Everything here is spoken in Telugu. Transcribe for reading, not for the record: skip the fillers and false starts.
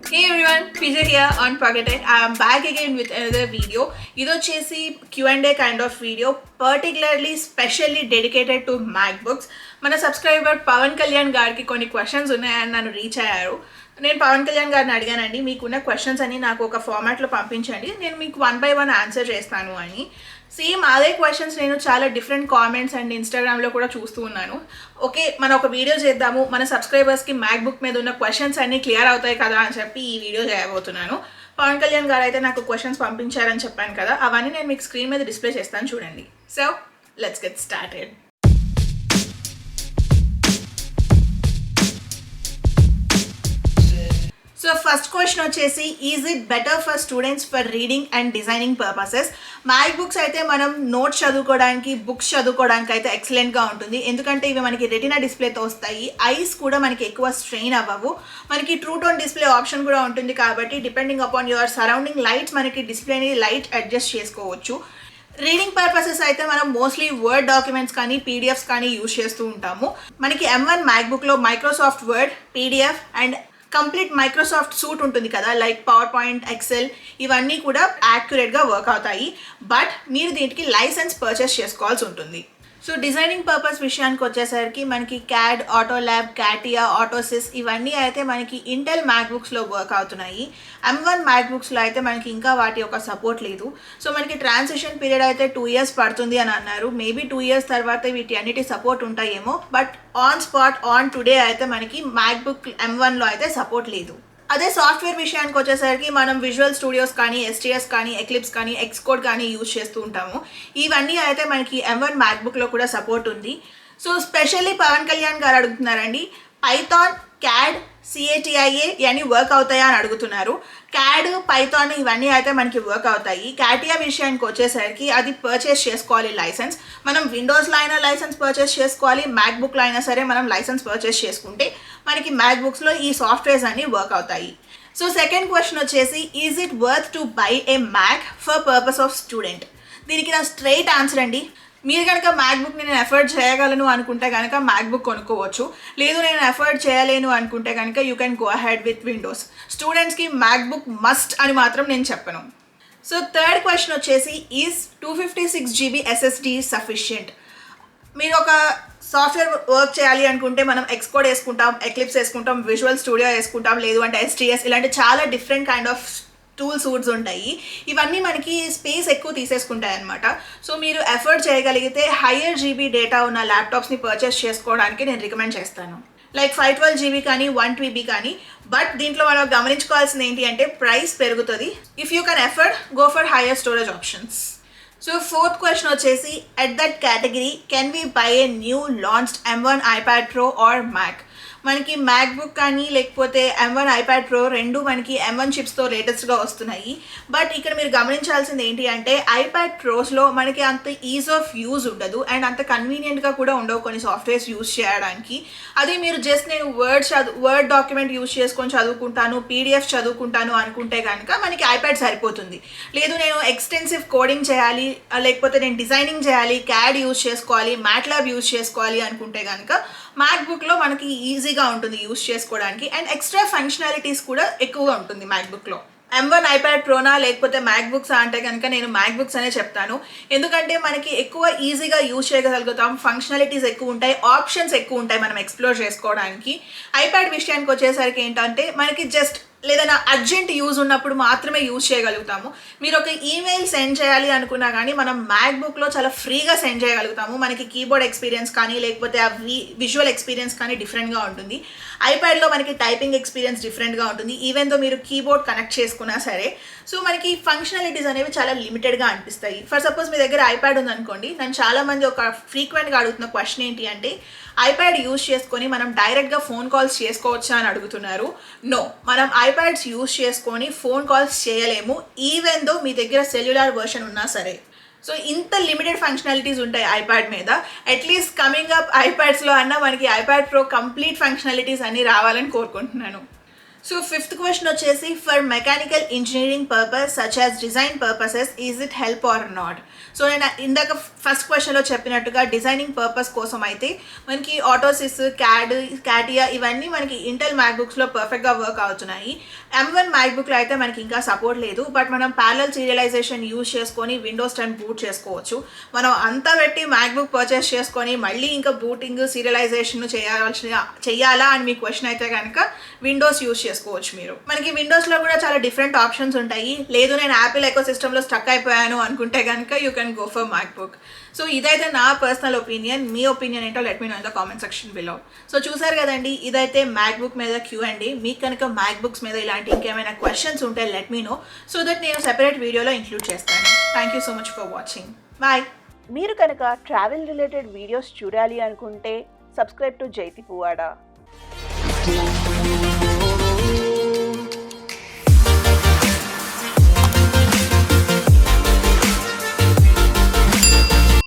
Hey everyone, PJ here on Pocket Tech. I am back again with another video. ఇది వచ్చేసి Q&A kind of video, particularly specially dedicated to MacBooks. మన సబ్స్క్రైబర్ పవన్ కళ్యాణ్ గారికి కొన్ని క్వశ్చన్స్ ఉన్నాయని నన్ను రీచ్ అయ్యారు. నేను పవన్ కళ్యాణ్ గారిని అడిగానండి, మీకున్న క్వశ్చన్స్ అని నాకు ఒక ఫార్మాట్లో పంపించండి, నేను మీకు 1 by 1 ఆన్సర్ చేస్తాను అని. సేమ్ అదే క్వశ్చన్స్ నేను చాలా డిఫరెంట్ కామెంట్స్ అండ్ ఇన్స్టాగ్రామ్లో కూడా చూస్తూ ఉన్నాను. ఓకే, మనం ఒక వీడియో చేద్దాము, మన సబ్స్క్రైబర్స్కి మ్యాక్బుక్ మీద ఉన్న క్వశ్చన్స్ అన్నీ క్లియర్ అవుతాయి కదా అని చెప్పి ఈ వీడియో చేయబోతున్నాను. పవన్ కళ్యాణ్ గారు అయితే నాకు క్వశ్చన్స్ పంపించారని చెప్పాను కదా, అవన్నీ నేను మీకు స్క్రీన్ మీద డిస్ప్లే చేస్తాను చూడండి. So let's get started. So first question వచ్చేసి, is it better for students for reading and designing purposes? Mac books అయితే మనం నోట్స్ చదువుకోవడానికి, బుక్స్ చదువుకోవడానికి అయితే ఎక్సలెంట్గా ఉంటుంది, ఎందుకంటే ఇవి మనకి రెటినా డిస్ప్లేతో వస్తాయి. ఐస్ కూడా మనకి ఎక్కువ స్ట్రెయిన్ అవ్వవు. మనకి ట్రూ టోన్ డిస్ప్లే ఆప్షన్ కూడా ఉంటుంది కాబట్టి depending upon your surrounding lights మనకి డిస్ప్లేని లైట్ అడ్జస్ట్ చేసుకోవచ్చు. రీడింగ్ పర్పసెస్ అయితే మనం మోస్ట్లీ వర్డ్ డాక్యుమెంట్స్ కానీ పీడిఎఫ్స్ కానీ యూజ్ చేస్తూ ఉంటాము. మనకి M1 మ్యాక్బుక్లో Microsoft Word, PDF and complete Microsoft suite ఉంటుంది కదా, లైక్ పవర్ పాయింట్, ఎక్సెల్, ఇవన్నీ కూడా యాక్యురేట్గా వర్క్ అవుతాయి. బట్ మీరు దీనికి లైసెన్స్ పర్చేస్ చేసుకోవాల్సి ఉంటుంది. సో డిజైనింగ్ పర్పస్ విషయానికి వచ్చేసరికి మనకి క్యాడ్, ఆటోల్యాబ్, క్యాటియా, ఆటోసిస్ ఇవన్నీ అయితే మనకి ఇంటెల్ మ్యాక్బుక్స్లో వర్క్ అవుతున్నాయి. M1 మ్యాక్బుక్స్లో అయితే మనకి ఇంకా వాటి యొక్క సపోర్ట్ లేదు. సో మనకి ట్రాన్సిషన్ పీరియడ్ అయితే 2 years పడుతుంది అని అన్నారు. మేబీ 2 years తర్వాత వీటి అన్నిటి సపోర్ట్ ఉంటాయేమో, but on spot on today అయితే మనకి మ్యాక్బుక్ M1లో అయితే సపోర్ట్ లేదు. అదే సాఫ్ట్వేర్ విషయానికి వచ్చేసరికి మనం విజువల్ స్టూడియోస్ కానీ, STS కానీ, ఎక్లిప్స్ కానీ, ఎక్స్కోడ్ కానీ యూజ్ చేస్తూ ఉంటాము. ఇవన్నీ అయితే మనకి M1 మ్యాక్బుక్లో కూడా సపోర్ట్ ఉంది. సో స్పెషల్లీ పవన్ కళ్యాణ్ గారు అడుగుతున్నారండి, పైథాన్, క్యాడ్, CATIA ఇవన్నీ వర్క్ అవుతాయా అని అడుగుతున్నారు. క్యాడ్, పైథాన్ ఇవన్నీ అయితే మనకి వర్క్ అవుతాయి. క్యాటియా విషయానికి వచ్చేసరికి అది పర్చేస్ చేసుకోవాలి లైసెన్స్. మనం విండోస్లో అయినా లైసెన్స్ పర్చేస్ చేసుకోవాలి, మ్యాక్బుక్లో అయినా సరే మనం లైసెన్స్ పర్చేస్ చేసుకుంటే మనకి మ్యాక్బుక్స్లో ఈ సాఫ్ట్వేర్స్ అన్నీ వర్క్ అవుతాయి. సో సెకండ్ క్వశ్చన్ వచ్చేసి, is it worth to buy a Mac for purpose of student? దీనికి నా స్ట్రైట్ ఆన్సర్ అండి, మీరు కనుక మ్యాక్బుక్ని నేను ఎఫర్ట్ చేయగలను అనుకుంటే కనుక మ్యాక్బుక్ కొనుక్కోవచ్చు. లేదు నేను ఎఫర్ట్ చేయలేను అనుకుంటే కనుక you can go ahead with Windows. స్టూడెంట్స్కి మ్యాక్బుక్ మస్ట్ అని మాత్రం నేను చెప్పను. సో థర్డ్ క్వశ్చన్ వచ్చేసి, ఈజ్ 256 GB SSD సఫిషియంట్? మీరు ఒక సాఫ్ట్వేర్ వర్క్ చేయాలి అనుకుంటే మనం ఎక్స్కోడ్ వేసుకుంటాం, ఎక్లిప్స్ వేసుకుంటాం, విజువల్ స్టూడియో వేసుకుంటాం, లేదు అంటే STS, ఇలాంటి చాలా different kind of tool suits ఉంటాయి. ఇవన్నీ మనకి స్పేస్ ఎక్కువ తీసేసుకుంటాయి అనమాట. సో మీరు ఎఫర్ట్ చేయగలిగితే హయ్యర్ GB డేటా ఉన్న ల్యాప్టాప్స్ని పర్చేస్ చేసుకోవడానికి నేను రికమెండ్ చేస్తాను, లైక్ 512 GB కానీ 1 TB కానీ. బట్ దీంట్లో మనం గమనించుకోవాల్సింది ఏంటి అంటే ప్రైస్ పెరుగుతుంది. If you can effort, go for higher storage options. So fourth question వచ్చేసి, at that category can we buy a new launched M1 iPad Pro or Mac? మనకి మ్యాక్బుక్ కానీ లేకపోతే M1 iPad Pro రెండు మనకి M1 చిప్స్తో లేటెస్ట్గా వస్తున్నాయి. బట్ ఇక్కడ మీరు గమనించాల్సింది ఏంటి అంటే iPad Prosలో మనకి అంత ఈజ్ ఆఫ్ యూజ్ ఉండదు అండ్ అంత కన్వీనియంట్గా కూడా ఉండవు కొన్ని సాఫ్ట్వేర్స్ యూజ్ చేయడానికి. అది మీరు జస్ట్ నేను వర్డ్ డాక్యుమెంట్ యూజ్ చేసుకొని చదువుకుంటాను, PDF చదువుకుంటాను అనుకుంటే కనుక మనకి iPad సరిపోతుంది. లేదు నేను ఎక్స్టెన్సివ్ కోడింగ్ చేయాలి, లేకపోతే నేను డిజైనింగ్ చేయాలి, క్యాడ్ యూజ్ చేసుకోవాలి, మ్యాట్లాబ్ యూజ్ చేసుకోవాలి అనుకుంటే కనుక మ్యాక్బుక్లో మనకి ఈజీగా ఉంటుంది యూజ్ చేసుకోవడానికి అండ్ ఎక్స్ట్రా ఫంక్షనాలిటీస్ కూడా ఎక్కువగా ఉంటుంది మ్యాక్బుక్లో. M1 iPad Proనా లేకపోతే మ్యాక్బుక్స్ అంటే కనుక నేను మ్యాక్బుక్స్ అనే చెప్తాను, ఎందుకంటే మనకి ఎక్కువ ఈజీగా యూజ్ చేయగలుగుతాం, ఫంక్షనాలిటీస్ ఎక్కువ ఉంటాయి, ఆప్షన్స్ ఎక్కువ ఉంటాయి మనం ఎక్స్ప్లోర్ చేసుకోవడానికి. iPad విషయానికి వచ్చేసరికి ఏంటంటే మనకి జస్ట్ లేదన్నా అర్జెంట్ యూజ్ ఉన్నప్పుడు మాత్రమే యూజ్ చేయగలుగుతాము. మీరు ఒక ఈమెయిల్ సెండ్ చేయాలి అనుకున్నా కానీ మనం మ్యాక్బుక్లో చాలా ఫ్రీగా సెండ్ చేయగలుగుతాము. మనకి కీబోర్డ్ ఎక్స్పీరియన్స్ కానీ లేకపోతే ఆ విజువల్ ఎక్స్పీరియన్స్ కానీ డిఫరెంట్గా ఉంటుంది. ఐప్యాడ్లో మనకి టైపింగ్ ఎక్స్పీరియన్స్ డిఫరెంట్గా ఉంటుంది, ఈవెన్ దో మీరు కీబోర్డ్ కనెక్ట్ చేసుకున్నా సరే. సో మనకి ఫంక్షనాలిటీస్ అనేవి చాలా లిమిటెడ్గా అనిపిస్తాయి. ఫర్ సపోజ్ మీ దగ్గర ఐప్యాడ్ ఉందనుకోండి, నన్ను చాలామంది ఒక ఫ్రీక్వెంట్గా అడుగుతున్న క్వశ్చన్ ఏంటి అంటే, ఐప్యాడ్ యూజ్ చేసుకొని మనం డైరెక్ట్గా ఫోన్ కాల్స్ చేసుకోవచ్చా అని అడుగుతున్నారు. నో, మనం ఐప్యాడ్స్ యూజ్ చేసుకొని ఫోన్ కాల్స్ చేయలేము, ఈవెన్ దో మీ దగ్గర సెల్యులార్ వర్షన్ ఉన్నా సరే. సో ఇంత లిమిటెడ్ ఫంక్షనాలిటీస్ ఉంటాయి ఐప్యాడ్ మీద. అట్లీస్ట్ కమింగ్ అప్ ఐప్యాడ్స్లో అన్నా మనకి iPad Pro కంప్లీట్ ఫంక్షనాలిటీస్ అన్నీ రావాలని కోరుకుంటున్నాను. సో ఫిఫ్త్ క్వశ్చన్ వచ్చేసి for mechanical engineering purpose such as design purposes is it help or not. So నేను ఇందాక ఫస్ట్ క్వశ్చన్లో చెప్పినట్టుగా డిజైనింగ్ పర్పస్ కోసం అయితే మనకి ఆటోసిస్, క్యాటియా ఇవన్నీ మనకి ఇంటెల్ మ్యాక్బుక్స్లో పర్ఫెక్ట్గా వర్క్ అవుతున్నాయి. M1 మ్యాక్బుక్లో అయితే మనకి ఇంకా సపోర్ట్ లేదు, బట్ మనం ప్యారలల్ సీరియలైజేషన్ యూజ్ చేసుకొని విండోస్ 10 బూట్ చేసుకోవచ్చు. మనం అంతా పెట్టి మ్యాక్బుక్ పర్చేస్ చేసుకొని మళ్ళీ ఇంకా బూటింగ్ సీరియలైజేషన్ చేయాలా అని మీ క్వశ్చన్ అయితే కనుక విండోస్ యూజ్ చేసుకోవచ్చు. మీరు మనకి విండోస్లో కూడా చాలా డిఫరెంట్ ఆప్షన్స్ ఉంటాయి. లేదు నేను యాపిల్ ఎకో సిస్టంలో స్టక్ అయిపోయాను అనుకుంటే కనుక you can go for MacBook. So ఇదైతే నా పర్సనల్ ఒపీనియన్. మీ ఒపీనియన్ ఏంటో let me know in the comment section below. So చూసారు కదండి, ఇదైతే మ్యాక్బుక్ మీద Q&A. మీకు కనుక మ్యాక్బుక్స్ మీద ఇలాంటి ఇంకేమైనా క్వశ్చన్స్ ఉంటే let me know, so that నేను సెపరేట్ వీడియోలో ఇంక్లూడ్ చేస్తాను. Thank you so much for watching. Bye. మీరు కనుక ట్రావెల్ రిలేటెడ్ వీడియోస్ చూడాలి అనుకుంటే సబ్స్క్రైబ్ టు జైతి పువ్వాడ.